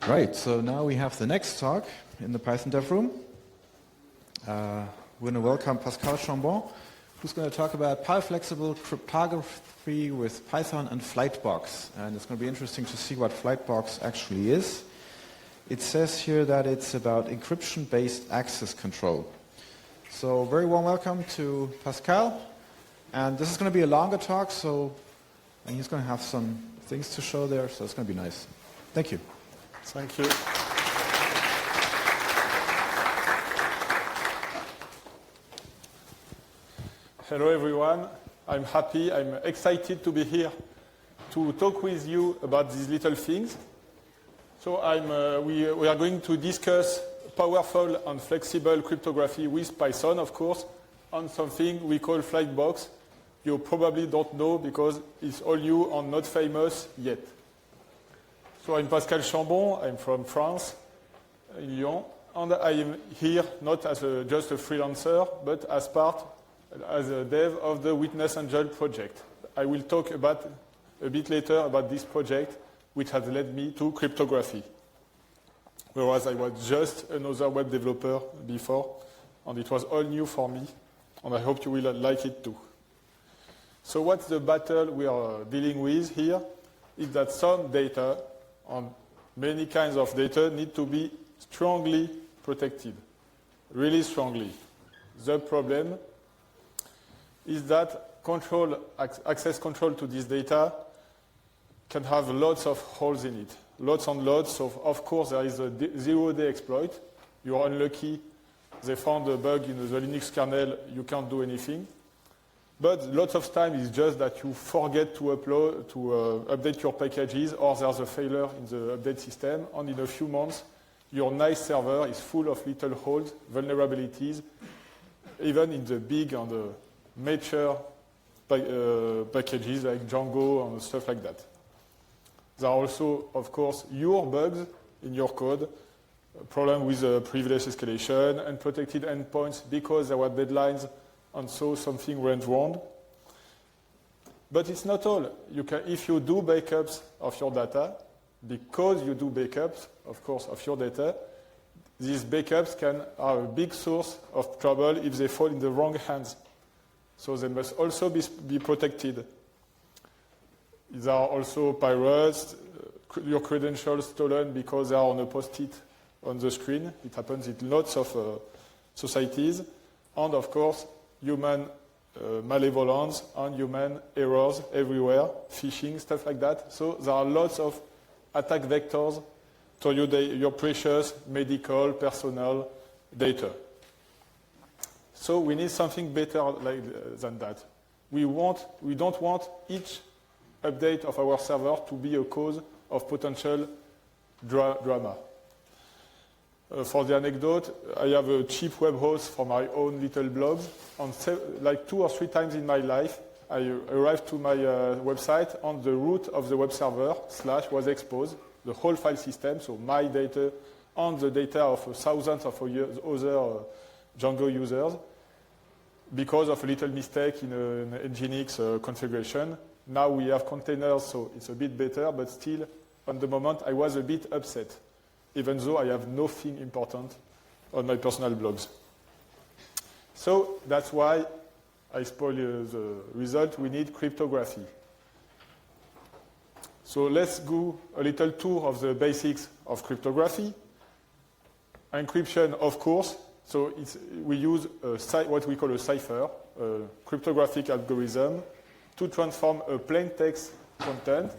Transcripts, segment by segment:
Right, so now we have the next talk in the Python Dev Room. We're going to welcome Pascal Chambon, who's going to talk about PyFlexible cryptography with Python and Flightbox. And it's going to be interesting to see what Flightbox actually is. It says here that it's about encryption-based access control. So very warm welcome to Pascal. And this is going to be a longer talk, and he's going to have some things to show there, so it's going to be nice. Thank you. Thank you. Hello, everyone. I'm happy, I'm excited to be here to talk with you about these little things. So we are going to discuss powerful and flexible cryptography with Python, of course, on something we call Flightbox. You probably don't know because it's all new and not famous yet. So I'm Pascal Chambon, I'm from France, in Lyon, and I am here not as just a freelancer, but as a dev of the Witness Angel project. I will talk a bit later about this project, which has led me to cryptography. Whereas I was just another web developer before, and it was all new for me, and I hope you will like it too. So what's the battle we are dealing with here is that some data, and many kinds of data, need to be strongly protected, really strongly. The problem is that access control to this data can have lots of holes in it, lots and lots. So of course, there is a zero-day exploit. You are unlucky. They found a bug in the Linux kernel. You can't do anything. But lots of time is just that you forget to update your packages, or there's a failure in the update system, and in a few months, your nice server is full of little holes, vulnerabilities, even in the big and the mature packages like Django and stuff like that. There are also, of course, your bugs in your code, a problem with privilege escalation, unprotected endpoints because there were deadlines, and so something went wrong. But it's not all. If you do backups of your data, because you do backups, of course, of your data, these backups are a big source of trouble if they fall in the wrong hands. So they must also be protected. There are also pirates, your credentials stolen because they are on a post-it on the screen. It happens in lots of societies. And of course, human malevolence and human errors everywhere, phishing, stuff like that. So there are lots of attack vectors to your precious medical, personal data. So we need something better than that. We don't want each update of our server to be a cause of potential drama. For the anecdote, I have a cheap web host for my own little blog, and like 2 or 3 times in my life, I arrived to my website and the root of the web server / was exposed, the whole file system, so my data and the data of thousands of other Django users, because of a little mistake in an Nginx configuration. Now we have containers, so it's a bit better, but still, on the moment, I was a bit upset, even though I have nothing important on my personal blogs. So that's why I spoil the result. We need cryptography. So let's go a little tour of the basics of cryptography. Encryption, of course. So we use what we call a cipher, a cryptographic algorithm, to transform a plain text content.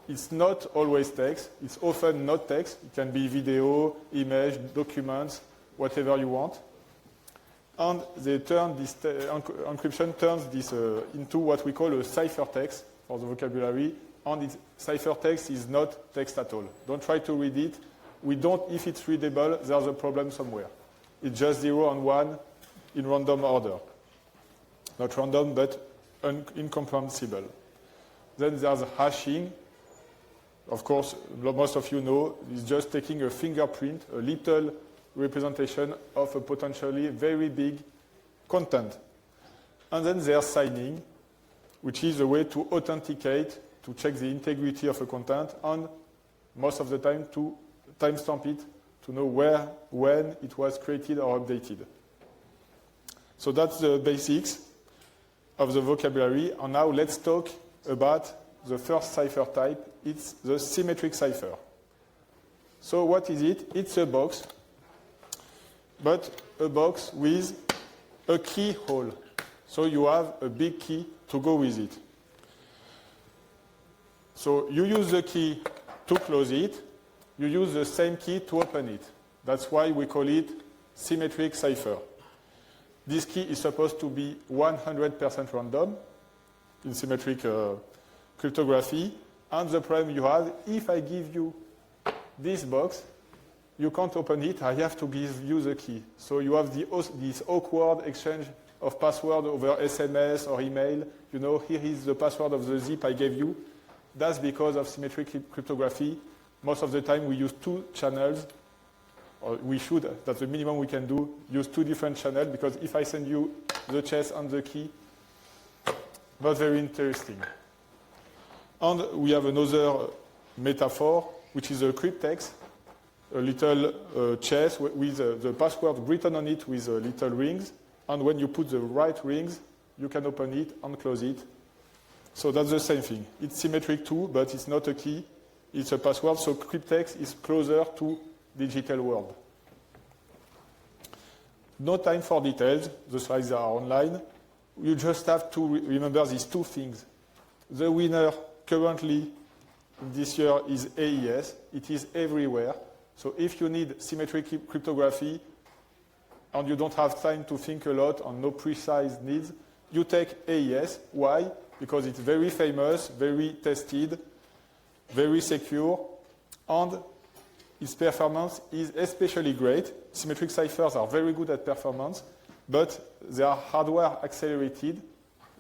It's not always text. It's often not text. It can be video, image, documents, whatever you want. And encryption turns this into what we call a ciphertext for the vocabulary. And ciphertext is not text at all. Don't try to read it. If it's readable, there's a problem somewhere. It's just 0 and 1 in random order. Not random, but incomprehensible. Then there's hashing. Of course, most of you know, it's just taking a fingerprint, a little representation of a potentially very big content. And then there's signing, which is a way to authenticate, to check the integrity of a content, and most of the time to timestamp it to know where, when it was created or updated. So that's the basics of the vocabulary. And now let's talk about the first cipher type. It's the symmetric cipher. So what is it? It's a box, but a box with a keyhole. So you have a big key to go with it. So you use the key to close it. You use the same key to open it. That's why we call it symmetric cipher. This key is supposed to be 100% random in symmetric cryptography. And the problem you have, if I give you this box, you can't open it. I have to give you the key. So you have this awkward exchange of password over SMS or email. You know, here is the password of the zip I gave you. That's because of symmetric cryptography. Most of the time we use two channels, or we should, that's the minimum we can do, use two different channels, because if I send you the chess and the key, not very interesting. And we have another metaphor, which is a cryptex, a little chess with the password written on it with little rings. And when you put the right rings, you can open it and close it. So that's the same thing. It's symmetric too, but it's not a key. It's a password. So cryptex is closer to digital world. No time for details. The slides are online. You just have to remember these two things. The winner currently this year is AES. It is everywhere. So if you need symmetric cryptography and you don't have time to think a lot on no precise needs, you take AES. Why? Because it's very famous, very tested, very secure, and its performance is especially great. Symmetric ciphers are very good at performance, but they are hardware accelerated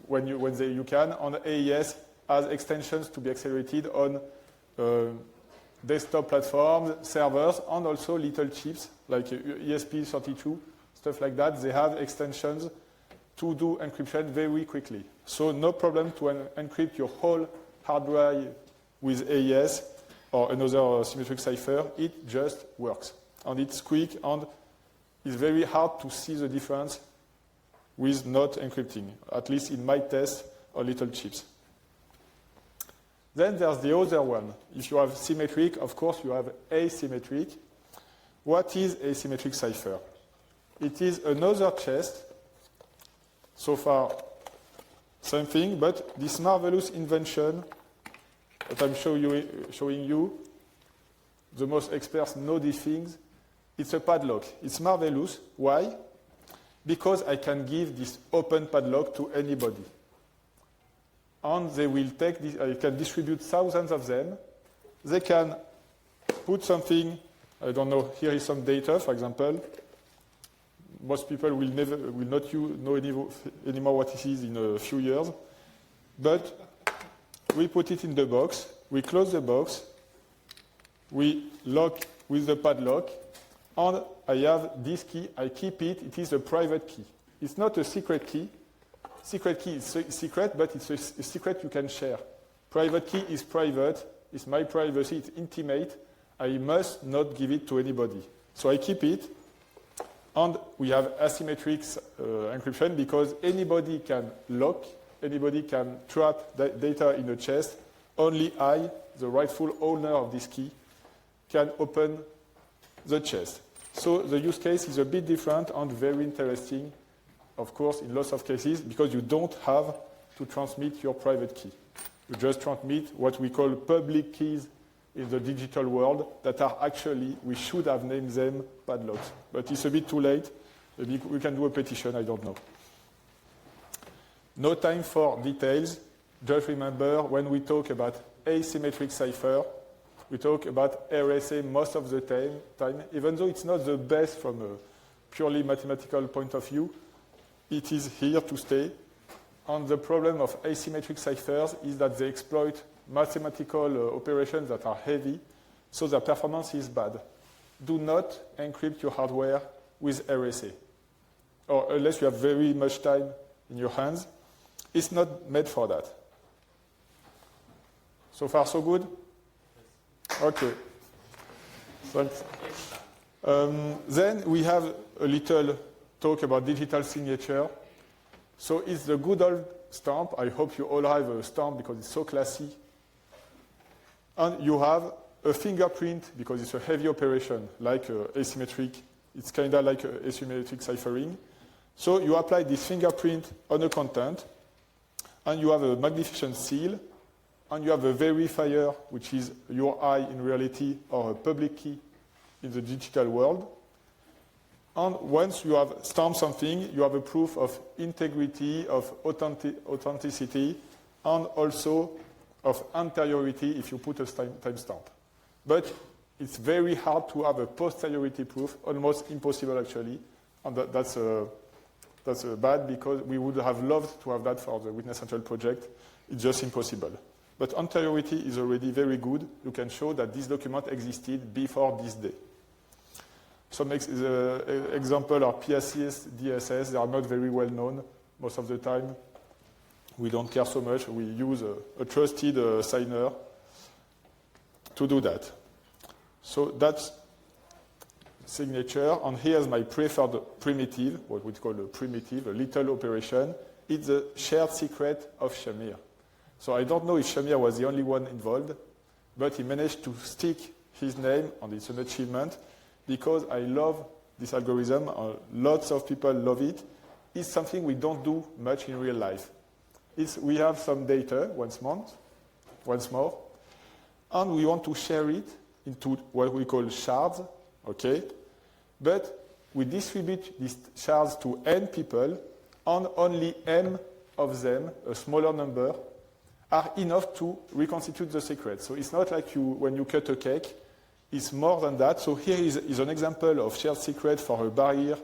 when you can, and AES has extensions to be accelerated on desktop platforms, servers, and also little chips like ESP32, stuff like that. They have extensions to do encryption very quickly. So no problem to encrypt your whole hard drive with AES or another symmetric cipher. It just works. And it's quick, and it's very hard to see the difference with not encrypting, at least in my test or little chips. Then there's the other one. If you have symmetric, of course, you have asymmetric. What is asymmetric cipher? It is another chest. So far, same thing, but this marvelous invention that I'm showing you, the most experts know these things. It's a padlock. It's marvelous. Why? Because I can give this open padlock to anybody. And they will take this, I can distribute thousands of them. They can put something, I don't know, here is some data, for example. Most people will not know anymore what it is in a few years. But we put it in the box, we close the box, we lock with the padlock, and I have this key, I keep it, it is a private key. It's not a secret key. Secret key is secret, but it's a secret you can share. Private key is private, it's my privacy, it's intimate. I must not give it to anybody. So I keep it, and we have asymmetric encryption because anybody can lock, anybody can trap data in a chest. Only I, the rightful owner of this key, can open the chest. So the use case is a bit different and very interesting, of course, in lots of cases, because you don't have to transmit your private key. You just transmit what we call public keys in the digital world that are actually, we should have named them padlocks. But it's a bit too late. Maybe we can do a petition, I don't know. No time for details. Just remember, when we talk about asymmetric cipher, we talk about RSA most of the time, even though it's not the best from a purely mathematical point of view, it is here to stay. And the problem of asymmetric ciphers is that they exploit mathematical operations that are heavy, so their performance is bad. Do not encrypt your hardware with RSA, or unless you have very much time in your hands. It's not made for that. So far, so good? Okay. Thanks. Then we have a little talk about digital signature. So it's the good old stamp. I hope you all have a stamp because it's so classy. And you have a fingerprint because it's a heavy operation, like asymmetric. It's kind of like asymmetric ciphering. So you apply this fingerprint on a content, and you have a magnificent seal, and you have a verifier, which is your eye in reality, or a public key in the digital world. And once you have stamped something, you have a proof of integrity, of authenticity, and also of anteriority if you put a timestamp. But it's very hard to have a posteriority proof, almost impossible actually, and that's bad because we would have loved to have that for the Witness Central project. It's just impossible. But anteriority is already very good. You can show that this document existed before this day. Some example are PSCS, DSS. They are not very well known most of the time. We don't care so much. We use a trusted signer to do that. So that's signature. And here's my preferred primitive, what we call a primitive, a little operation. It's the shared secret of Shamir. So I don't know if Shamir was the only one involved, but he managed to stick his name, and it's an achievement, because I love this algorithm. Lots of people love it. It's something we don't do much in real life. We have some data once more, and we want to share it into what we call shards, okay? But we distribute these shards to n people, and only m of them, a smaller number, are enough to reconstitute the secret. So it's not like when you cut a cake, it's more than that. So here is an example of shared secret for a barrier,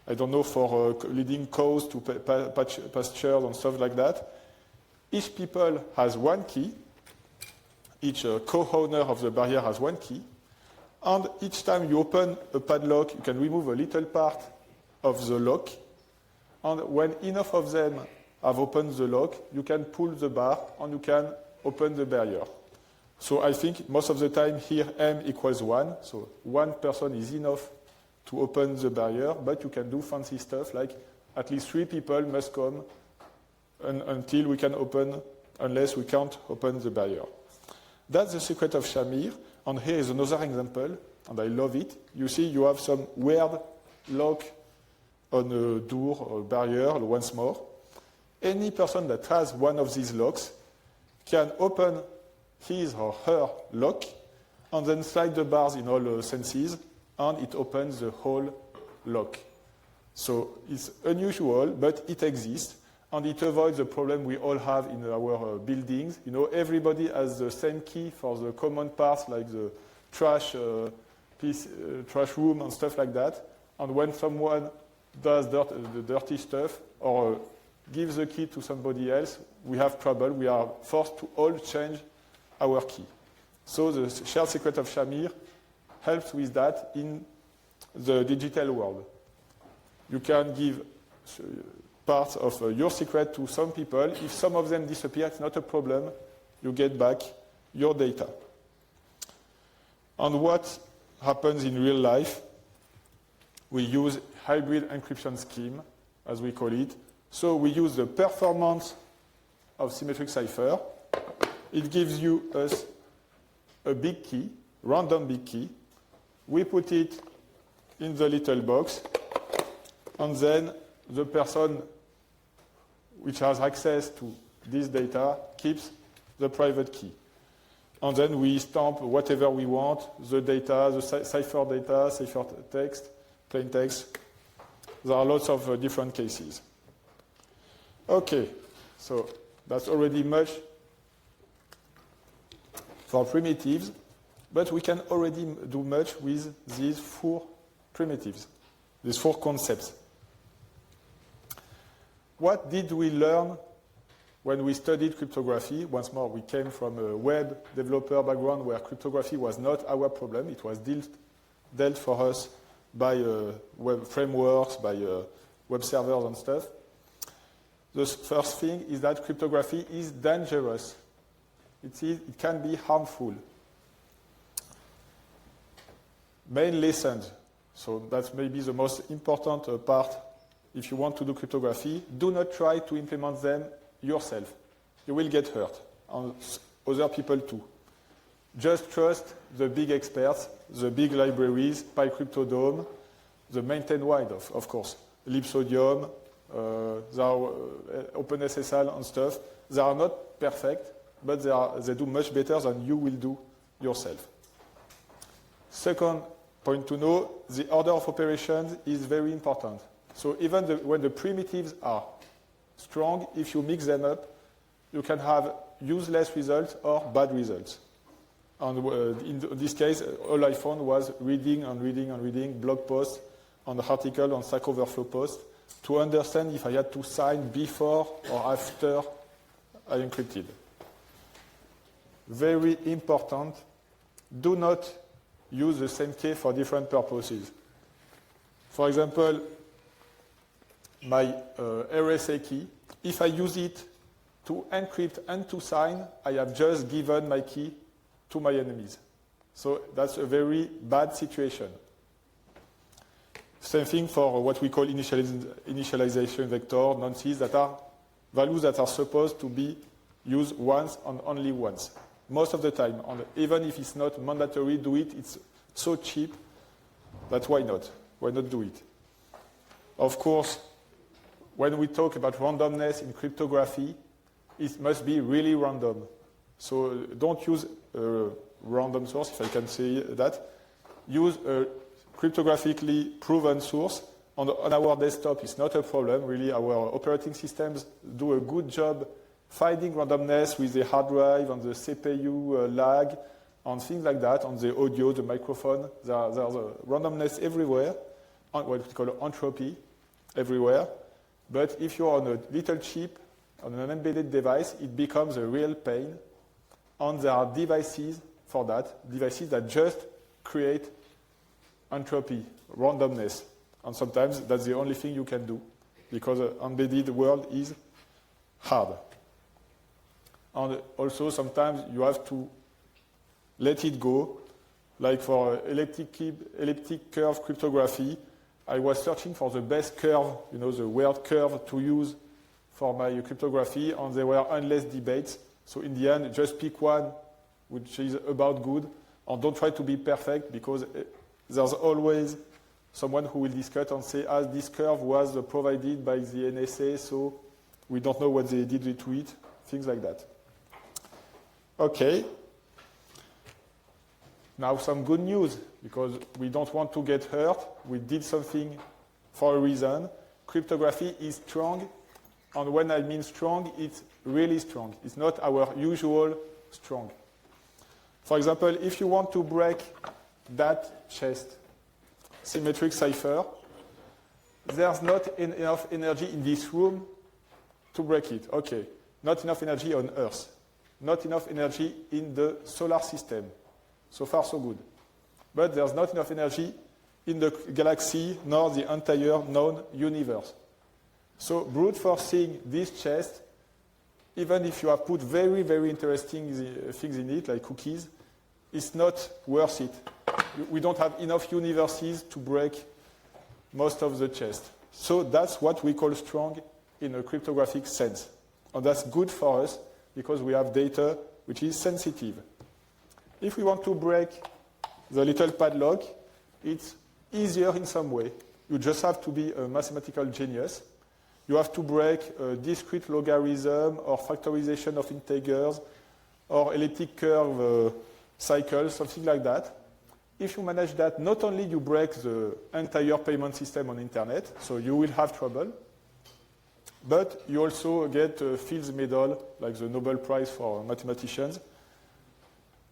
I don't know, for leading cows to pastures and stuff like that. Each people has one key. Each co-owner of the barrier has one key. And each time you open a padlock, you can remove a little part of the lock. And when enough of them have opened the lock, you can pull the bar and you can open the barrier. So I think most of the time here m equals 1. So one person is enough to open the barrier, but you can do fancy stuff like at least 3 people must come until we can open, unless we can't open the barrier. That's the secret of Shamir. And here is another example, and I love it. You see you have some weird lock on a door or barrier once more. Any person that has one of these locks can open his or her lock and then slide the bars in all senses, and it opens the whole lock. So it's unusual, but it exists, and it avoids the problem we all have in our buildings. You know, everybody has the same key for the common parts, like the trash room and stuff like that. And when someone does the dirty stuff or gives the key to somebody else, we have trouble. We are forced to all change our key. So the shared secret of Shamir helps with that in the digital world. You can give parts of your secret to some people. If some of them disappear, it's not a problem. You get back your data. And what happens in real life? We use hybrid encryption scheme, as we call it. So we use the performance of symmetric cipher. It gives us a big key, random big key. We put it in the little box, and then the person which has access to this data keeps the private key. And then we stamp whatever we want, the data, the cipher data, cipher text, plain text. There are lots of different cases. Okay, so that's already much for primitives, but we can already do much with these 4 primitives, these 4 concepts. What did we learn when we studied cryptography? Once more, we came from a web developer background where cryptography was not our problem. It was dealt for us by web frameworks, by web servers and stuff. The first thing is that cryptography is dangerous. It can be harmful. main lessons. So that's maybe the most important part if you want to do cryptography. Do not try to implement them yourself. You will get hurt, and other people too. Just trust the big experts, the big libraries, PyCryptoDome, the maintained wide, of course, Libsodium, OpenSSL and stuff. They are not perfect, but they do much better than you will do yourself. Second point to know, the order of operations is very important. So even when the primitives are strong, if you mix them up, you can have useless results or bad results. And in this case, all I found was reading and reading and reading blog posts and articles on Stack Overflow posts to understand if I had to sign before or after I encrypted. Very important, do not use the same key for different purposes. For example, my RSA key, if I use it to encrypt and to sign, I have just given my key to my enemies. So that's a very bad situation. Same thing for what we call initialization vector, nonces, that are values that are supposed to be used once and only once. Most of the time, and even if it's not mandatory, do it. It's so cheap that why not? Why not do it? Of course, when we talk about randomness in cryptography, it must be really random. So don't use a random source, if I can say that. Use a cryptographically proven source. On our desktop, it's not a problem. Really, our operating systems do a good job finding randomness with the hard drive and the CPU lag and things like that, on the audio, the microphone. There's a randomness everywhere, what we call entropy everywhere. But if you're on a little chip, on an embedded device, it becomes a real pain. And there are devices for that, devices that just create entropy, randomness. And sometimes that's the only thing you can do, because the embedded world is hard. And also sometimes you have to let it go. Like for elliptic curve cryptography, I was searching for the best curve, the weird curve to use for my cryptography, and there were endless debates. So in the end, just pick one which is about good, and don't try to be perfect, because there's always someone who will discuss and say, this curve was provided by the NSA, so we don't know what they did to it, things like that. Okay. Now some good news, because we don't want to get hurt. We did something for a reason. Cryptography is strong, and when I mean strong, it's really strong. It's not our usual strong. For example, if you want to break that chest, symmetric cipher, there's not enough energy in this room to break it. Okay, not enough energy on Earth. Not enough energy in the solar system. So far, so good. But there's not enough energy in the galaxy nor the entire known universe. So brute forcing this chest, even if you have put very, very interesting things in it, like cookies, is not worth it. We don't have enough universes to break most of the chest. So that's what we call strong in a cryptographic sense. And that's good for us, because we have data which is sensitive. If we want to break the little padlock, it's easier in some way. You just have to be a mathematical genius. You have to break a discrete logarithm or factorization of integers or elliptic curve cycles, something like that. If you manage that, not only you break the entire payment system on internet, so you will have trouble, but you also get a Fields Medal, like the Nobel Prize for mathematicians.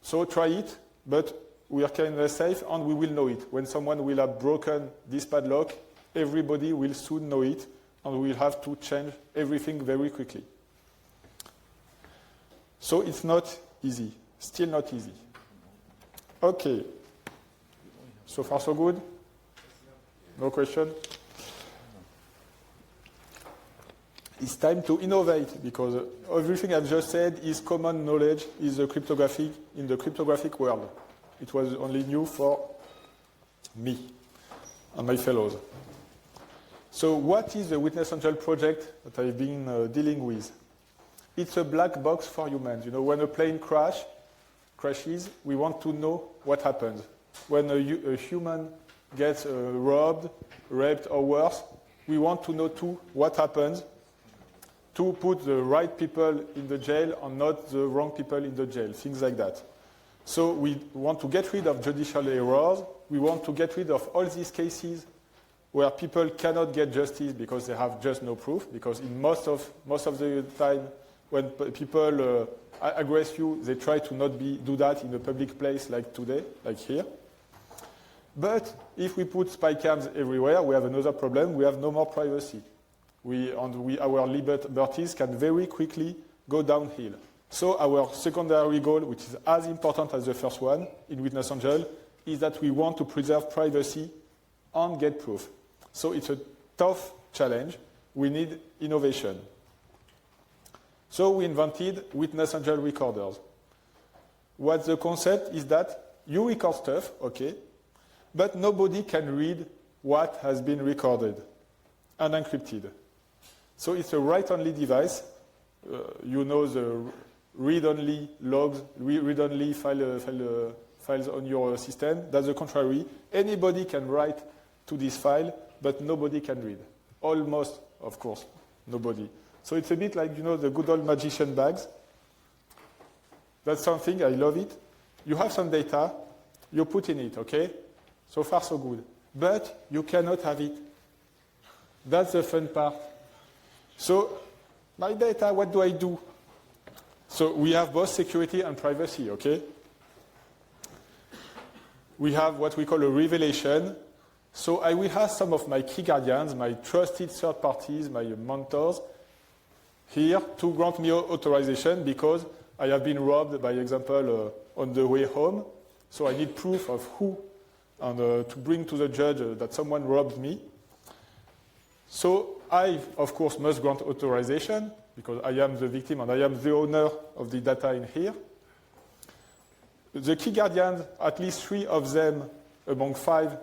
So try it, but we are kind of safe, and we will know it. When someone will have broken this padlock, everybody will soon know it, and we will have to change everything very quickly. So it's not easy, still not easy. Okay, so far so good? No question? It's time to innovate, because everything I've just said is common knowledge in the cryptographic world. It was only new for me and my fellows. So what is the Witness Angel project that I've been dealing with? It's a black box for humans. You know, when a plane crashes, we want to know what happens. When a human gets robbed, raped, or worse, we want to know too what happens to put the right people in the jail and not the wrong people in the jail, things like that. So we want to get rid of judicial errors. We want to get rid of all these cases where people cannot get justice because they have just no proof, because in most of the time when people aggress you, they try to not do that in a public place like today, like here. But if we put spy cams everywhere, we have another problem. We have no more privacy. Our liberties can very quickly go downhill. So our secondary goal, which is as important as the first one in Witness Angel, is that we want to preserve privacy and get proof. So it's a tough challenge. We need innovation. So we invented Witness Angel recorders. What the concept is that you record stuff, okay, but nobody can read what has been recorded and encrypted. So it's a write-only device. You know the read-only logs, read-only files on your system. That's the contrary. Anybody can write to this file, but nobody can read. Almost, of course, nobody. So it's a bit like, you know, the good old magician bags. That's something, I love it. You have some data, you put in it, okay? So far, so good. But you cannot have it. That's the fun part. So my data, what do I do? So we have both security and privacy, okay? We have what we call a revelation. So I will have some of my key guardians, my trusted third parties, my mentors, here to grant me authorization because I have been robbed, by example, on the way home. So I need proof of who, and to bring to the judge that someone robbed me. So I, of course, must grant authorization because I am the victim and I am the owner of the data in here. The key guardians, at least 3 of them among 5,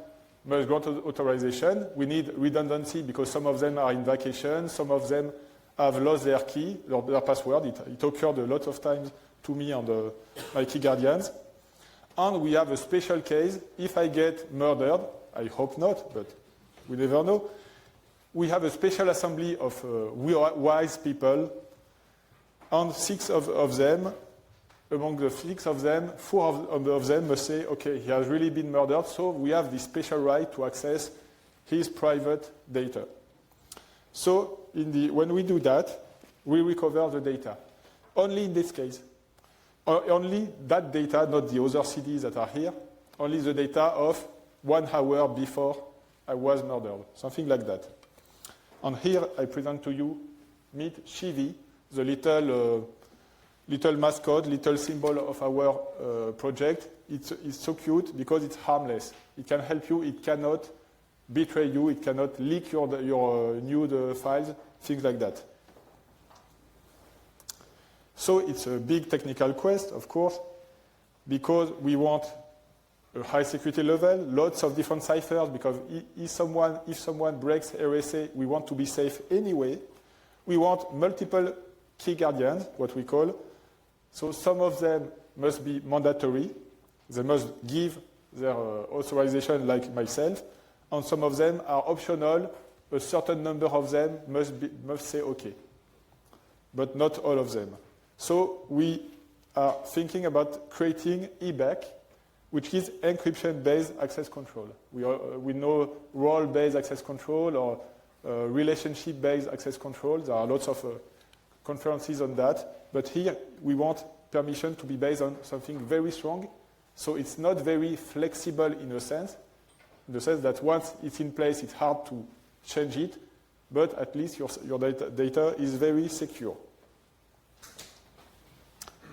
must grant authorization. We need redundancy because some of them are in vacation, some of them have lost their key, their password. It occurred a lot of times to me and my key guardians. And we have a special case. If I get murdered, I hope not, but we never know. We have a special assembly of wise people, and 6 of them, among the 6 of them, 4 of them must say, okay, he has really been murdered, so we have this special right to access his private data. So when we do that, we recover the data. Only in this case. Only that data, not the other CDs that are here, only the data of 1 hour before I was murdered, something like that. And here I present to you, meet Shivi, the little mascot, little symbol of our project. It's so cute because it's harmless. It can help you. It cannot betray you. It cannot leak your nude files, things like that. So it's a big technical quest, of course, because we want a high security level, lots of different ciphers, because if someone breaks RSA, we want to be safe anyway. We want multiple key guardians, what we call. So some of them must be mandatory. They must give their authorization like myself. And some of them are optional. A certain number of them must say okay. But not all of them. So we are thinking about creating EBAC, which is encryption-based access control. We know role-based access control or relationship-based access control. There are lots of conferences on that. But here we want permission to be based on something very strong. So it's not very flexible in the sense that once it's in place, it's hard to change it. But at least your data is very secure.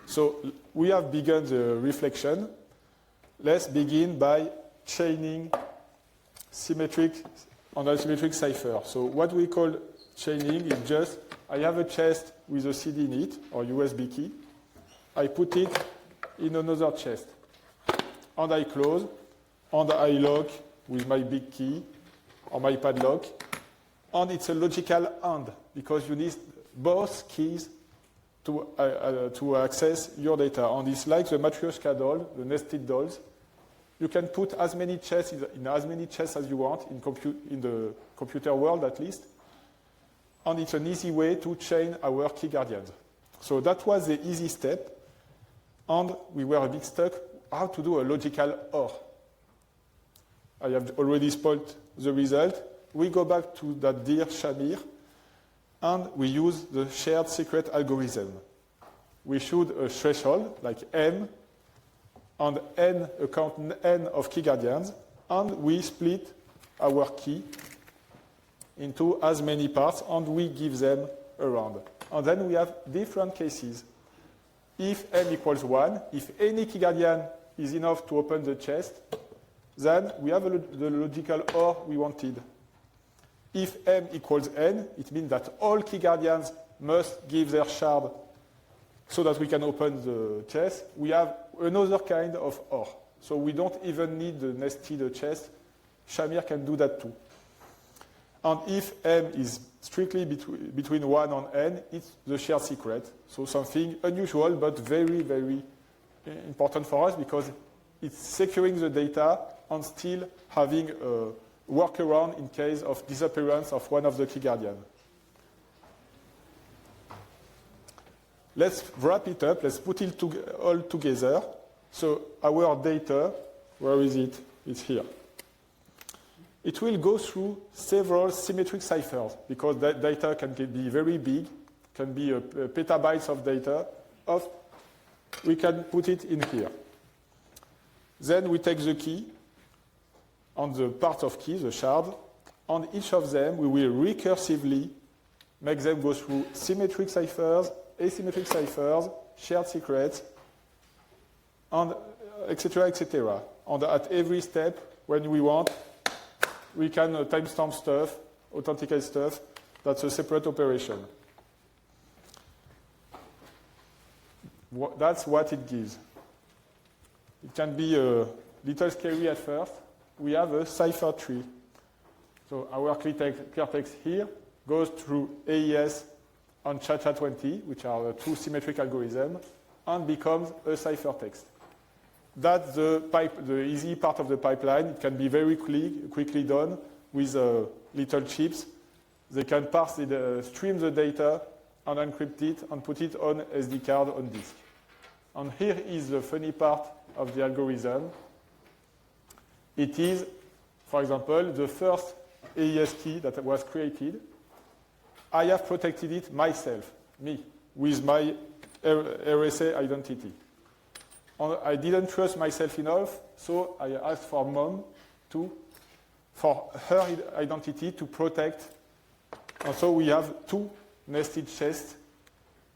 So we have begun the reflection. Let's begin by chaining symmetric and asymmetric cipher. So what we call chaining is just, I have a chest with a CD in it, or USB key. I put it in another chest. And I close, and I lock with my big key or my padlock. And it's a logical AND, because you need both keys to access your data. And it's like the Matryoshka doll, the nested dolls. You can put as many chests in as many chests as you want in the computer world, at least. And it's an easy way to chain our key guardians. So that was the easy step. And we were a bit stuck how to do a logical OR. I have already spoiled the result. We go back to that dear Shamir, and we use the shared secret algorithm. We shoot a threshold, like M, and N, a count N of key guardians, and we split our key into as many parts, and we give them around. And then we have different cases. If M equals 1, if any key guardian is enough to open the chest, then we have the logical OR we wanted. If M equals N, it means that all key guardians must give their shard so that we can open the chest. We have another kind of OR. So we don't even need the nested chest. Shamir can do that too. And if M is strictly between 1 and N, it's the shared secret. So something unusual, but very, very important for us, because it's securing the data and still having a workaround in case of disappearance of one of the key guardians. Let's wrap it up. Let's put it all together. So our data, where is it? It's here. It will go through several symmetric ciphers, because that data can be very big, can be petabytes of data. We can put it in here. Then we take the key on the part of key, the shard. On each of them, we will recursively make them go through symmetric ciphers, asymmetric ciphers, shared secrets, and etc., etc. And at every step, when we want, we can timestamp stuff, authenticate stuff. That's a separate operation. That's what it gives. It can be a little scary at first. We have a cipher tree. So our clear text here goes through AES and ChaCha20, which are two symmetric algorithms, and becomes a ciphertext. That's the easy part of the pipeline. It can be very quickly done with little chips. They can stream the data and encrypt it and put it on SD card on disk. And here is the funny part of the algorithm. It is, for example, the first AES key that was created. I have protected it myself, me, with my RSA identity. And I didn't trust myself enough, so I asked for Mom for her identity to protect. And so we have two nested chests,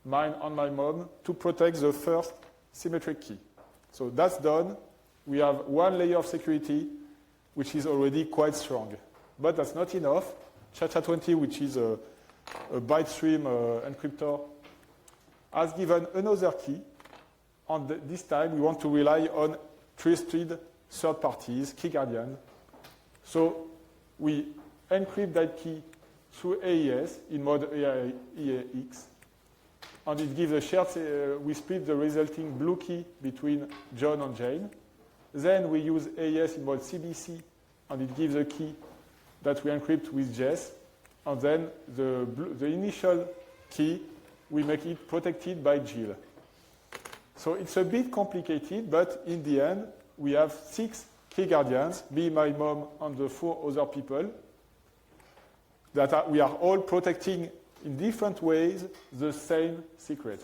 mine and my mom, to protect the first symmetric key. So that's done. We have one layer of security, which is already quite strong. But that's not enough. ChaCha20, which is a byte stream encryptor, has given another key. And this time, we want to rely on trusted third parties, key guardian. So we encrypt that key through AES in mode AEX. And it gives a shared, we split the resulting blue key between John and Jane. Then we use AES in mode CBC, and it gives a key that we encrypt with Jess. And then the initial key, we make it protected by Jill. So it's a bit complicated, but in the end, we have 6 key guardians, me, my mom, and the 4 other people, that we are all protecting in different ways the same secret.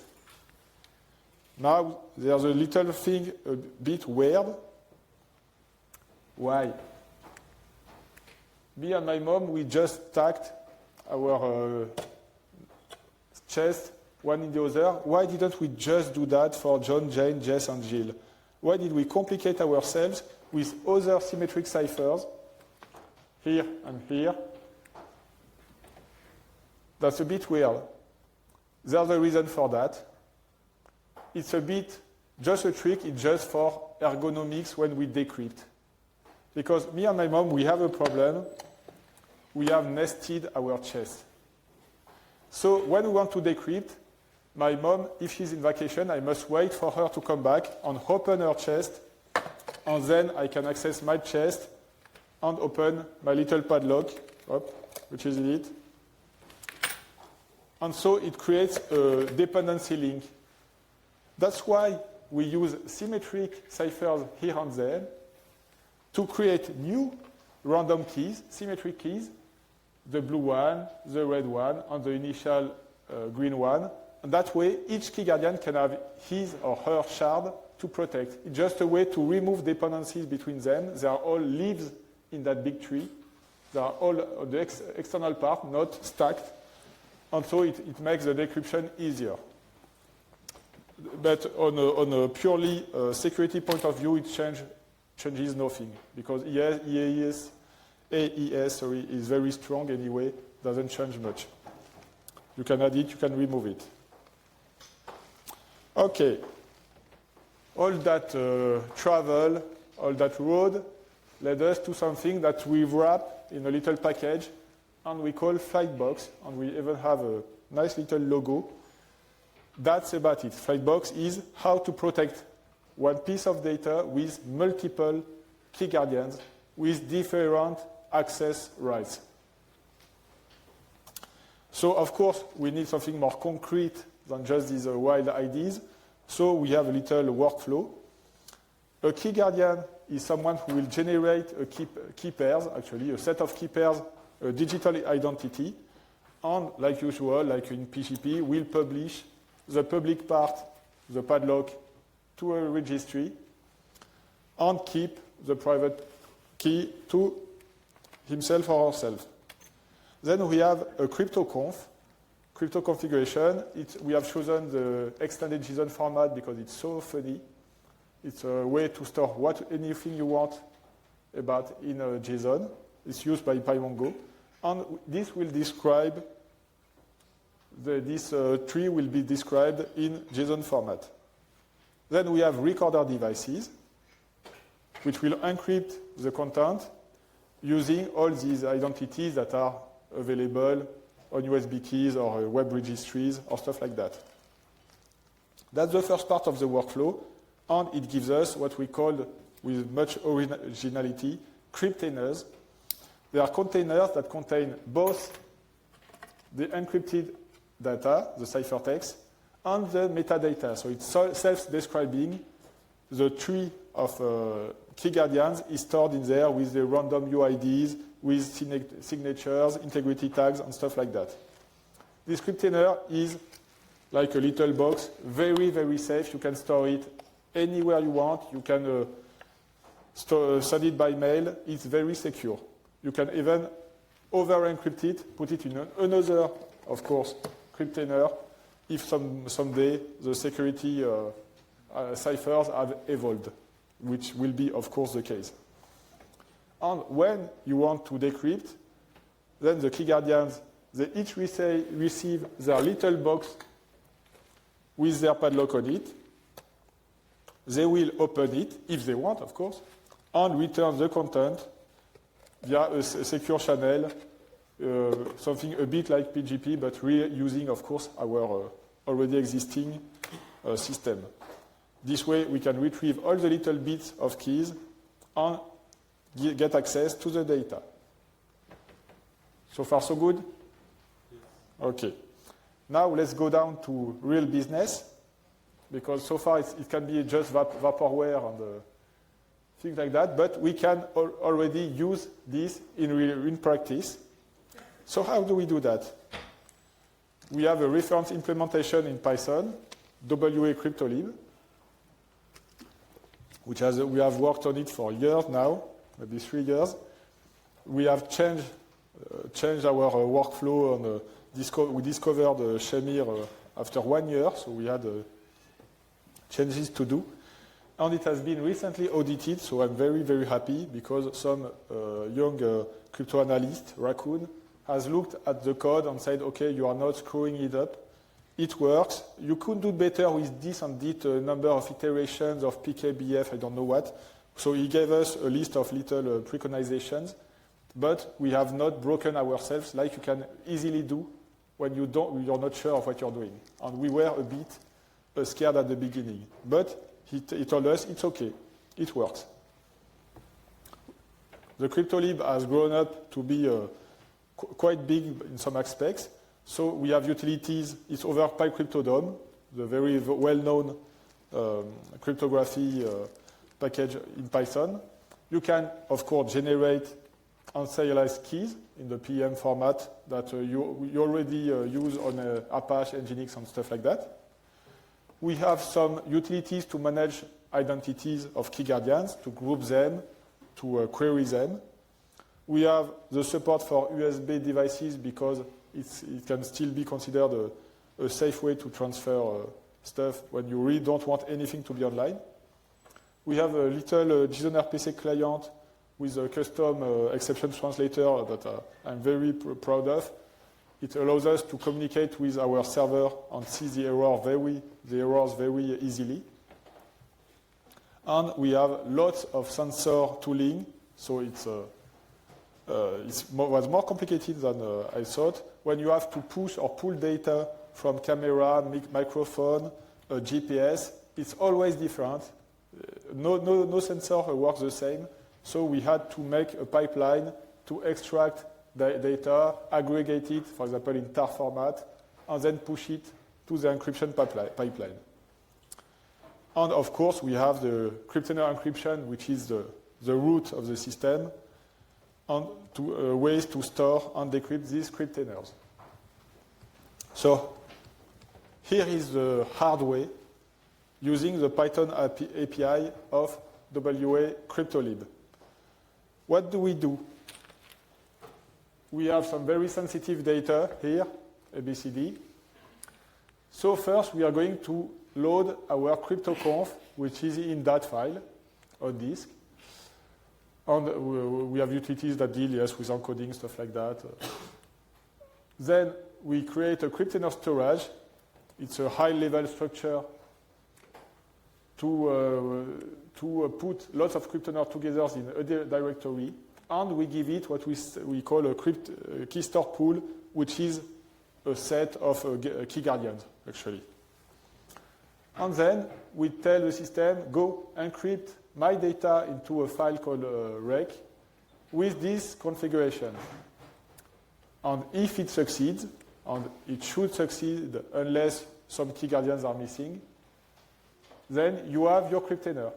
Now, there's a little thing a bit weird. Why? Me and my mom, we just stacked our chest one in the other. Why didn't we just do that for John, Jane, Jess, and Jill? Why did we complicate ourselves with other symmetric ciphers, here and here? That's a bit weird. There's a reason for that. It's a bit just a trick. It's just for ergonomics when we decrypt. Because me and my mom, we have a problem. We have nested our chest. So when we want to decrypt, my mom, if she's in vacation, I must wait for her to come back and open her chest, and then I can access my chest and open my little padlock, which is in it. And so it creates a dependency link. That's why we use symmetric ciphers here and there to create new random keys, symmetric keys, the blue one, the red one, and the initial green one. And that way, each key guardian can have his or her shard to protect. It's just a way to remove dependencies between them. They are all leaves in that big tree. They are all the external part, not stacked. And so it makes the decryption easier. But on a purely security point of view, it changes nothing. Because AES is very strong anyway, doesn't change much. You can add it, you can remove it. Okay. All that travel, all that road led us to something that we wrap in a little package and we call Flightbox, and we even have a nice little logo. That's about it. Flightbox is how to protect one piece of data with multiple key guardians with different access rights. So, of course, we need something more concrete than just these wild ideas. So we have a little workflow. A key guardian is someone who will generate a key pairs, actually, a set of key pairs, a digital identity, and like usual, like in PGP, will publish the public part, the padlock, to a registry, and keep the private key to himself or herself. Then we have a crypto configuration. We have chosen the extended JSON format because it's so funny. It's a way to store anything you want about in a JSON. It's used by PyMongo. And this will describe, this tree will be described in JSON format. Then we have recorder devices, which will encrypt the content using all these identities that are available on USB keys or web registries or stuff like that. That's the first part of the workflow, and it gives us what we call, with much originality, cryptainers. They are containers that contain both the encrypted data, the ciphertext, and the metadata. So it's self-describing. The tree of key guardians is stored in there with the random UIDs, with signatures, integrity tags, and stuff like that. This cryptainer is like a little box, very, very safe. You can store it anywhere you want. You can send it by mail. It's very secure. You can even over-encrypt it, put it in another, of course, cryptainer if someday the security ciphers have evolved, which will be, of course, the case. And when you want to decrypt, then the key guardians, they each receive their little box with their padlock on it. They will open it, if they want, of course, and return the content via a secure channel, something a bit like PGP, but using, of course, our already existing system. This way, we can retrieve all the little bits of keys and get access to the data. So far, so good? Okay. Now, let's go down to real business, because so far it can be just vaporware and things like that, but we can already use this in practice. So how do we do that? We have a reference implementation in Python, WA CryptoLib, which we have worked on it for years now, maybe 3 years. We have changed our workflow, and we discovered Shamir after 1 year, so we had changes to do. And it has been recently audited, so I'm very, very happy, because some young crypto analyst, Raccoon, has looked at the code and said, okay, you are not screwing it up. It works. You could do better with this and that number of iterations of PKBF, I don't know what, So he gave us a list of little preconizations, but we have not broken ourselves like you can easily do when you're not sure of what you're doing. And we were a bit scared at the beginning. But he told us it's okay, it works. The CryptoLib has grown up to be quite big in some aspects. So we have utilities. It's over PyCryptoDOM, the very well-known cryptography package in Python. You can, of course, generate unserialized keys in the PEM format that you already use on Apache, Nginx, and stuff like that. We have some utilities to manage identities of key guardians, to group them, to query them. We have the support for USB devices because it can still be considered a safe way to transfer stuff when you really don't want anything to be online. We have a little JSON RPC client with a custom exception translator that I'm very proud of. It allows us to communicate with our server and see the errors very easily. And we have lots of sensor tooling, so it was more complicated than I thought. When you have to push or pull data from camera, microphone, GPS, it's always different. No sensor works the same. So we had to make a pipeline to extract data, aggregate it, for example, in tar format, and then push it to the encryption pipeline. And of course, we have the Cryptener encryption, which is the root of the system, and ways to store and decrypt these Crypteners. So here is the hard way using the Python API of WA CryptoLib. What do? We have some very sensitive data here, ABCD. So first, we are going to load our CryptoConf, which is in that file on disk. And we have utilities that deal, yes, with encoding, stuff like that. Then we create a Cryptener storage. It's a high-level structure to put lots of Cryptener together in a directory. And we give it what we call a key store pool, which is a set of key guardians, actually. And then we tell the system, go encrypt my data into a file called rec with this configuration. And if it succeeds, and it should succeed unless some key guardians are missing, then you have your Cryptener.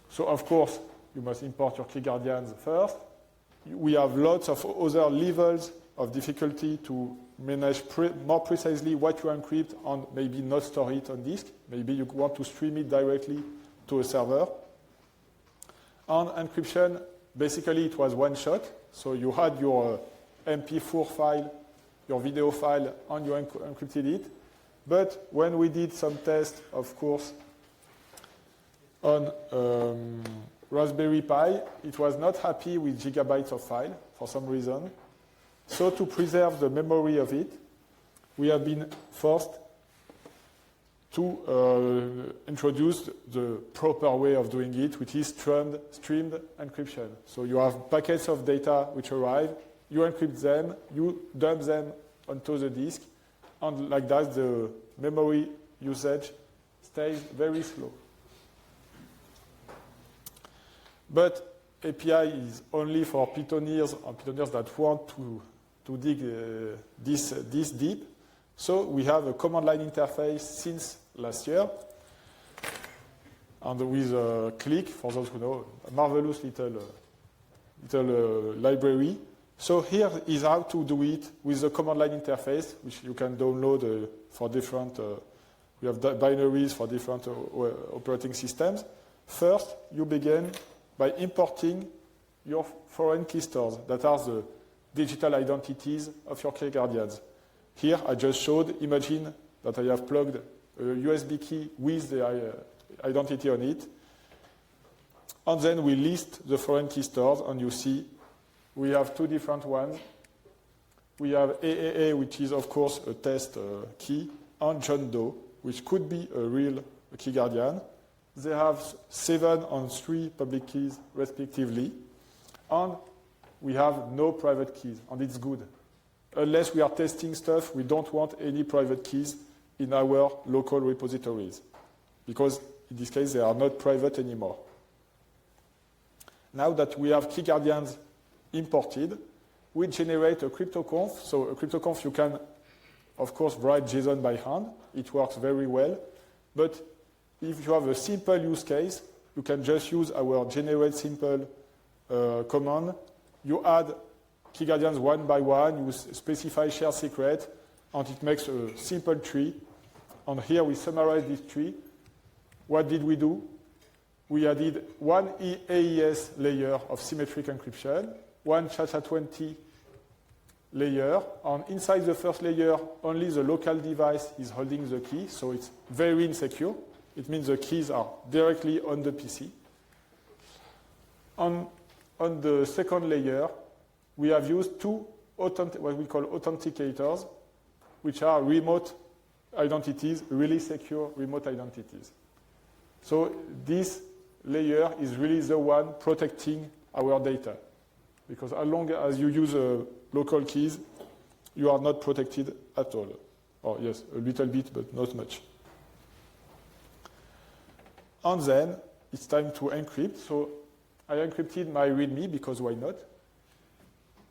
So, of course, you must import your key guardians first. We have lots of other levels of difficulty to manage more precisely what you encrypt and maybe not store it on disk. Maybe you want to stream it directly to a server. And encryption, basically it was one shot. So you had your MP4 file, your video file, and you encrypted it. But when we did some tests, of course, on Raspberry Pi, it was not happy with gigabytes of file for some reason. So to preserve the memory of it, we have been forced to introduce the proper way of doing it, which is streamed encryption. So you have packets of data which arrive, you encrypt them, you dump them onto the disk, and like that the memory usage stays very slow. But API is only for Pythonians and Pythonians that want to dig this deep. So we have a command line interface since last year. And with Click, for those who know, a marvelous little library. So here is how to do it with the command line interface, which you can download for different, we have binaries for different operating systems. First, you begin by importing your foreign key stores that are the digital identities of your key guardians. Here, I just showed, imagine that I have plugged a USB key with the identity on it. And then we list the foreign key stores, and you see we have two different ones. We have AAA, which is, of course, a test key, and John Doe, which could be a real key guardian. they have 7 and 3 public keys respectively, and we have no private keys, and it's good. Unless we are testing stuff, we don't want any private keys in our local repositories, because in this case they are not private anymore. Now that we have KeyGuardians imported, we generate a CryptoConf. So a CryptoConf, you can, of course, write JSON by hand. It works very well. But if you have a simple use case, you can just use our generate simple command. You add KeyGuardians one by one, you specify share secret, and it makes a simple tree. And here we summarize this tree. What did we do? We added one AES layer of symmetric encryption, one SHA-256 layer, and inside the first layer, only the local device is holding the key, so it's very insecure. It means the keys are directly on the PC. On the second layer, we have used two what we call authenticators, which are remote identities, really secure remote identities. So this layer is really the one protecting our data, because as long as you use local keys, you are not protected at all. Or yes, a little bit, but not much. And then it's time to encrypt. So I encrypted my README, because why not?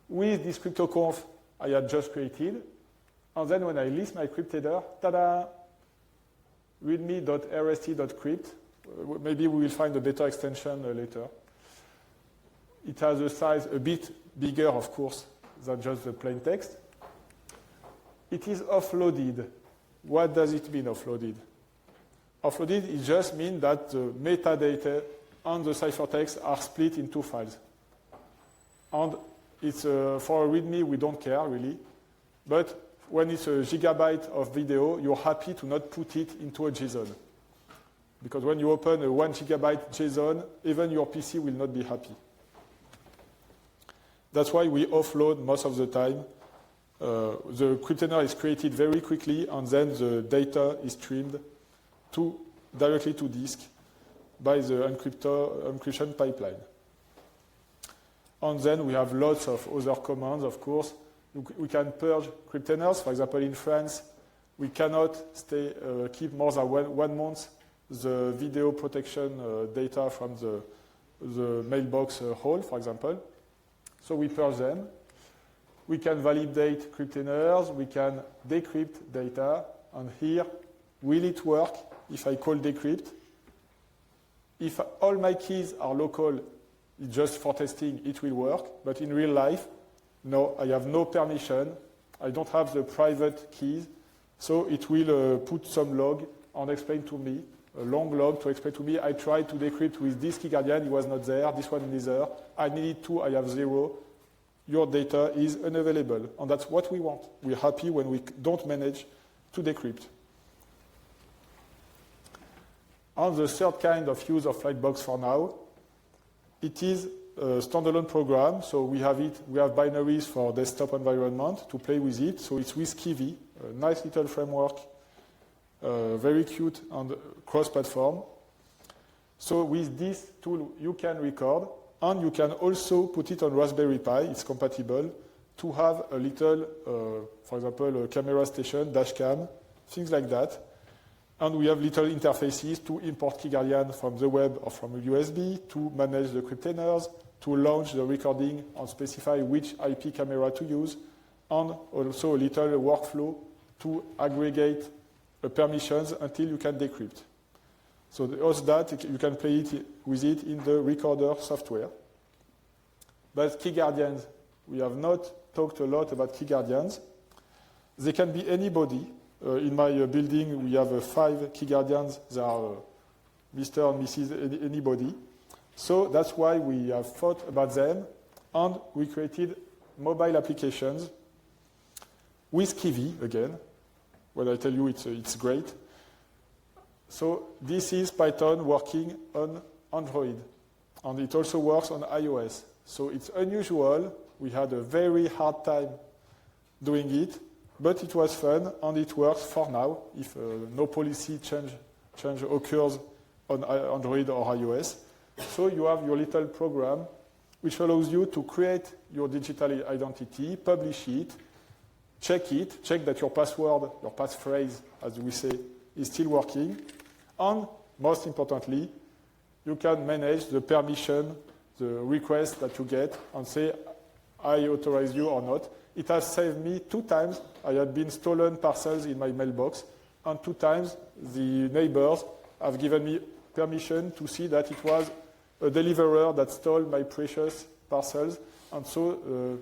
With this CryptoConf I had just created. And then when I list my crypt header, ta-da, readme.rst.crypt. Maybe we will find a better extension later. It has a size a bit bigger, of course, than just the plain text. It is offloaded. What does it mean, offloaded? Offloaded, it just means that the metadata and the ciphertext are split in two files. And it's for a README, we don't care, really. But when it's a gigabyte of video, you're happy to not put it into a JSON. Because when you open a 1 gigabyte JSON, even your PC will not be happy. That's why we offload most of the time. The cryptanaire is created very quickly, and then the data is streamed directly to disk by the encryption pipeline. And then we have lots of other commands, of course. We can purge cryptanaires. For example, in France, we cannot keep more than 1 month the video protection data from the mailbox hole, for example. So we purge them. We can validate cryptanaires. We can decrypt data. And here, will it work if I call decrypt? If all my keys are local, just for testing, it will work. But in real life, no, I have no permission. I don't have the private keys. So it will put some log and explain to me, a long log to explain to me, I tried to decrypt with this KeyGuardian, he was not there, this one neither. I needed 2, I have 0. Your data is unavailable. And that's what we want. We're happy when we don't manage to decrypt. And the third kind of use of Lightbox for now, it is a standalone program. So we have binaries for desktop environment to play with it. So it's with Kivy, a nice little framework, very cute and cross-platform. So with this tool, you can record, and you can also put it on Raspberry Pi. It's compatible to have a little, for example, a camera station, dash cam, things like that. And we have little interfaces to import KeyGuardian from the web or from a USB, to manage the cryptanaires, to launch the recording and specify which IP camera to use, and also a little workflow to aggregate permissions until you can decrypt. So also that, you can play it with it in the recorder software. But KeyGuardians, we have not talked a lot about KeyGuardians. They can be anybody. In my building, we have 5 KeyGuardians. They are Mr. and Mrs. anybody. So that's why we have thought about them, and we created mobile applications with Kivy again. When I tell you it's great. So this is Python working on Android, and it also works on iOS. So it's unusual. We had a very hard time doing it, but it was fun, and it works for now. If no policy change occurs on Android or iOS. So you have your little program which allows you to create your digital identity, publish it, check that your password, your passphrase, as we say, is still working. And most importantly, you can manage the permission, the request that you get, and say, I authorize you or not. It has saved me 2 times. I had been stolen parcels in my mailbox, and 2 times the neighbors have given me permission to see that it was a deliverer that stole my precious parcels, and so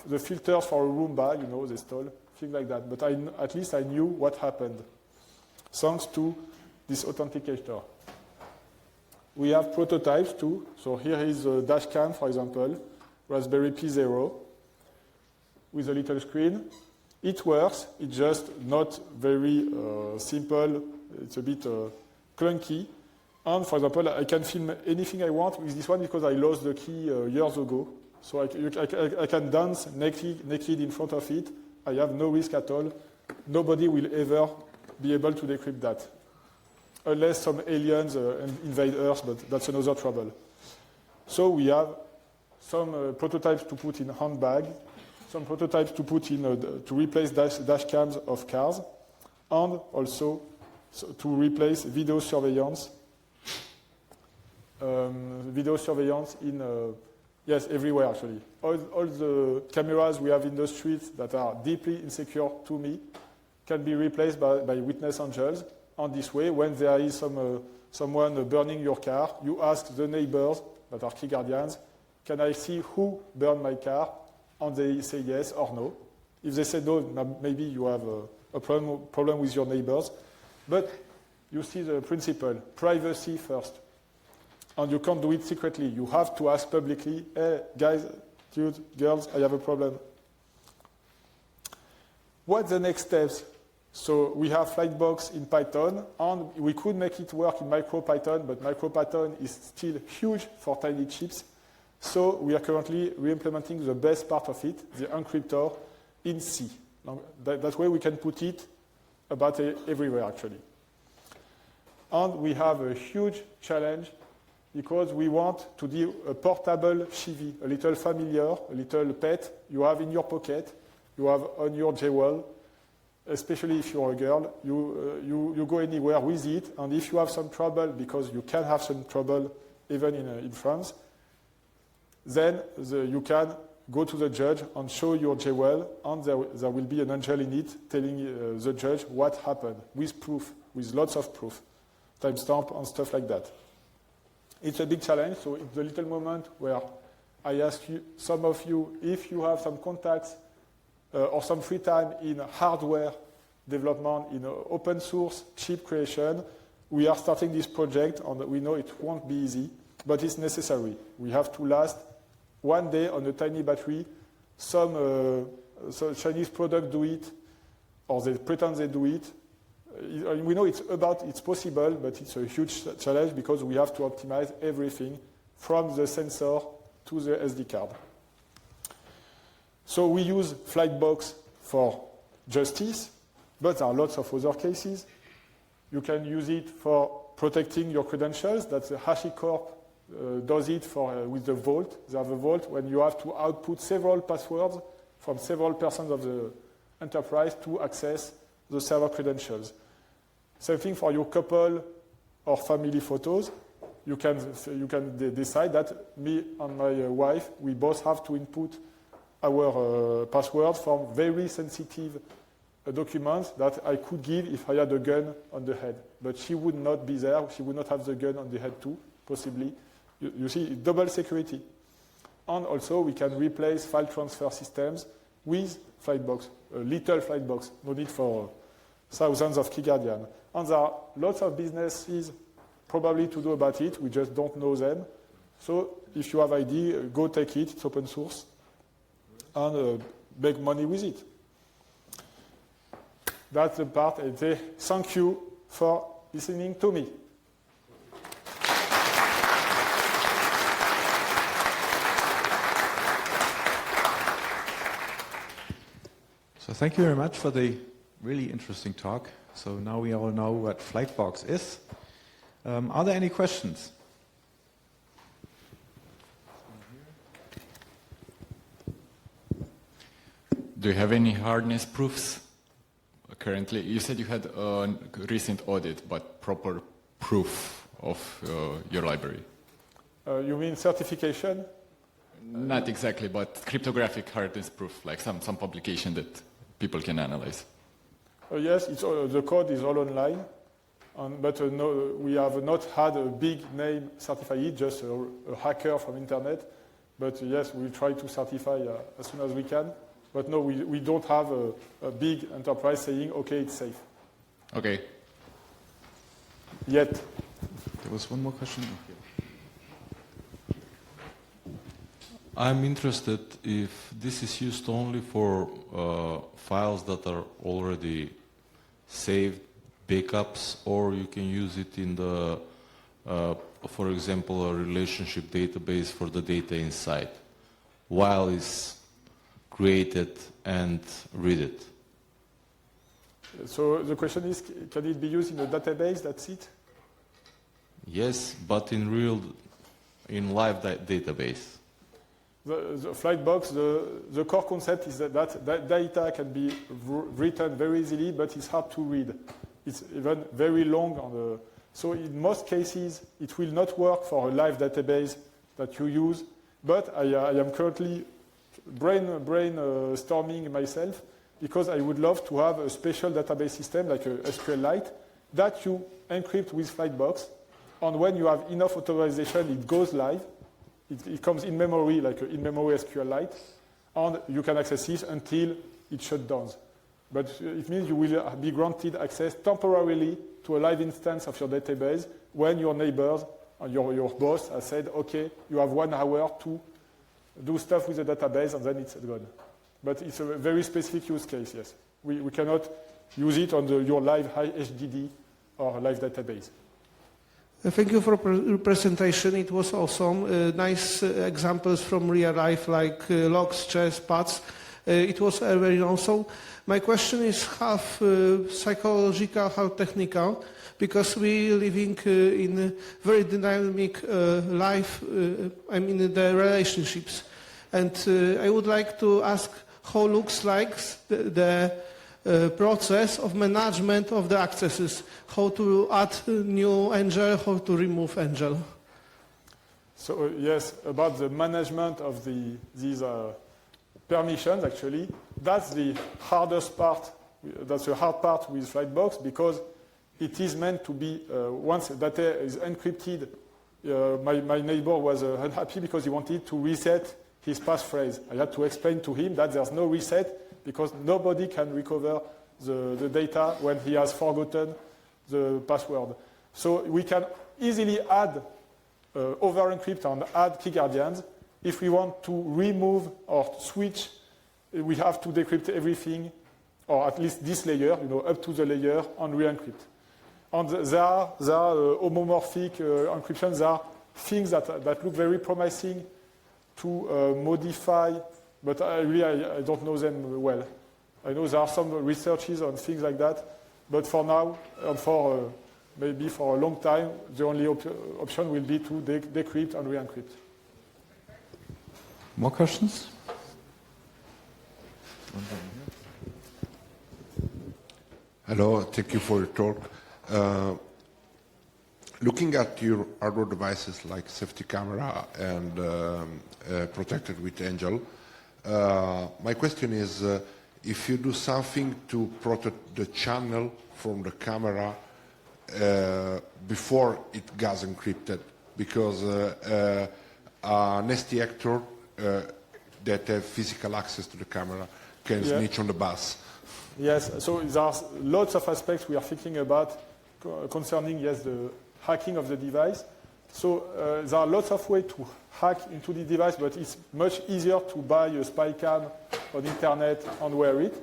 the filters for a Roomba, they stole, things like that. But at least I knew what happened, thanks to this authenticator. We have prototypes too. So here is a dash cam, for example, Raspberry Pi Zero, with a little screen. It works, it's just not very simple, it's a bit clunky. And for example, I can film anything I want with this one because I lost the key years ago. So I can dance naked in front of it. I have no risk at all. Nobody will ever be able to decrypt that. Unless some aliens invade Earth, but that's another trouble. So we have some prototypes to put in handbag, some prototypes to put in to replace dash cams of cars, and also to replace video surveillance. Video surveillance in everywhere actually. All the cameras we have in the streets that are deeply insecure to me can be replaced by witness angels. And this way, when there is someone burning your car, you ask the neighbors that are key guardians, can I see who burned my car? And they say yes or no. If they say no, maybe you have a problem with your neighbors. But you see the principle, privacy first. And you can't do it secretly. You have to ask publicly, hey, guys, dudes, girls, I have a problem. What's the next steps? So we have Flightbox in Python, and we could make it work in MicroPython, but MicroPython is still huge for tiny chips. So we are currently re-implementing the best part of it, the encryptor, in C. That way we can put it about everywhere, actually. And we have a huge challenge because we want to do a portable Chibi, a little familiar, a little pet you have in your pocket, you have on your jewel. Especially if you're a girl, you go anywhere with it, and if you have some trouble, because you can have some trouble even in France, then you can go to the judge and show your jewel, and there will be an angel in it telling the judge what happened, with proof, with lots of proof, timestamp and stuff like that. It's a big challenge, so it's the little moment where I ask you, some of you, if you have some contacts or some free time in hardware development, in open source chip creation, we are starting this project, and we know it won't be easy, but it's necessary. We have to last one day on a tiny battery. Some Chinese product do it, or they pretend they do it. We know it's possible, but it's a huge challenge because we have to optimize everything from the sensor to the SD card. So we use Flightbox for justice, but there are lots of other cases. You can use it for protecting your credentials. That's HashiCorp does it with the vault. They have a vault when you have to output several passwords from several persons of the enterprise to access the server credentials. Same thing for your couple or family photos. You can decide that me and my wife, we both have to input our password from very sensitive documents that I could give if I had a gun on the head. But she would not be there. She would not have the gun on the head too, possibly. You see, double security. And also, we can replace file transfer systems with Flightbox, a little Flightbox. No need for thousands of key guardian. And there are lots of businesses probably to do about it. We just don't know them. So if you have idea, go take it. It's open source. And make money with it. That's the part. I say thank you for listening to me. So thank you very much for the really interesting talk. So now we all know what Flightbox is. Are there any questions? Do you have any hardness proofs currently? You said you had a recent audit, but proper proof of your library. You mean certification? Not exactly, but cryptographic hardness proof, like some publication that people can analyze. Yes, the code is all online, but no, we have not had a big name certify it, just a hacker from internet. But yes, we'll try to certify as soon as we can. But no, we don't have a big enterprise saying, okay, it's safe. Okay. Yet. There was one more question. I'm interested if this is used only for files that are already saved, backups, or you can use it in the, for example, a relationship database for the data inside, while it's created and read it. So the question is, can it be used in a database? That's it? Yes, but in live database. The Flightbox, the core concept is that data can be written very easily, but it's hard to read. It's even very long. So in most cases, it will not work for a live database that you use. But I am currently brainstorming myself, because I would love to have a special database system like a SQLite that you encrypt with Flightbox. And when you have enough authorization, it goes live. It comes in memory, like an in-memory SQLite, and you can access it until it shuts down. But it means you will be granted access temporarily to a live instance of your database when your neighbors and your boss has said, okay, you have 1 hour to do stuff with the database, and then it's gone. But it's a very specific use case, yes. We cannot use it on your live high HDD or live database. Thank you for your presentation. It was awesome. Nice examples from real life, like logs, chess, paths. It was very awesome. My question is half psychological, half technical, because we living in a very dynamic life. I mean the relationships, and I would like to ask how looks like the process of management of the accesses, how to add new angel, how to remove angel. So yes, about the management of these permissions, actually, that's the hardest part. That's the hard part with Flightbox, because it is meant to be, once data is encrypted, my neighbor was unhappy because he wanted to reset his passphrase. I had to explain to him that there's no reset, because nobody can recover the data when he has forgotten the password. So we can easily add over-encrypt and add key guardians. If we want to remove or switch, we have to decrypt everything, or at least this layer, up to the layer, and re-encrypt. And there are homomorphic encryptions. There are things that look very promising to modify, but I don't know them well. I know there are some researches on things like that, but for now, and for maybe for a long time, the only option will be to decrypt and re-encrypt. More questions? Hello, thank you for your talk. Looking at your hardware devices like safety camera and protected with Angel, my question is if you do something to protect the channel from the camera before it gets encrypted, because an ST actor that have physical access to the camera can snitch on the bus. Yes, so there are lots of aspects we are thinking about concerning, the hacking of the device. So there are lots of ways to hack into the device, but it's much easier to buy a spy cam on the internet and wear it.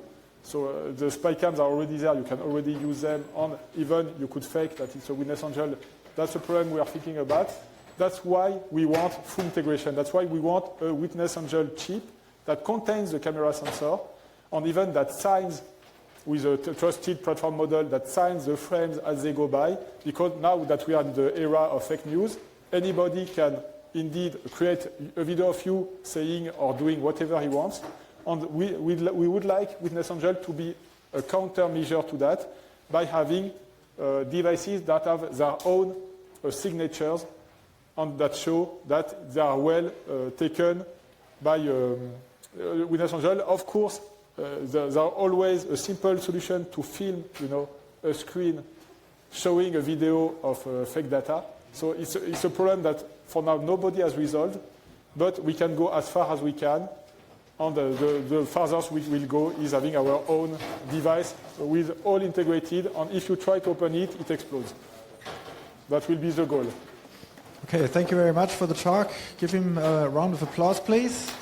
So the spy cams are already there. You can already use them, and even you could fake that it's a Witness Angel. That's a problem we are thinking about. That's why we want full integration. That's why we want a Witness Angel chip that contains the camera sensor, and even that signs with a trusted platform model that signs the frames as they go by, because now that we are in the era of fake news, anybody can indeed create a video of you saying or doing whatever he wants. And we would like Witness Angel to be a countermeasure to that by having devices that have their own signatures and that show that they are well taken by Witness Angel. Of course, there's always a simple solution to film, a screen showing a video of fake data. So it's a problem that for now nobody has resolved, but we can go as far as we can. And the farthest we will go is having our own device with all integrated, and if you try to open it, it explodes. That will be the goal. Okay, thank you very much for the talk. Give him a round of applause, please.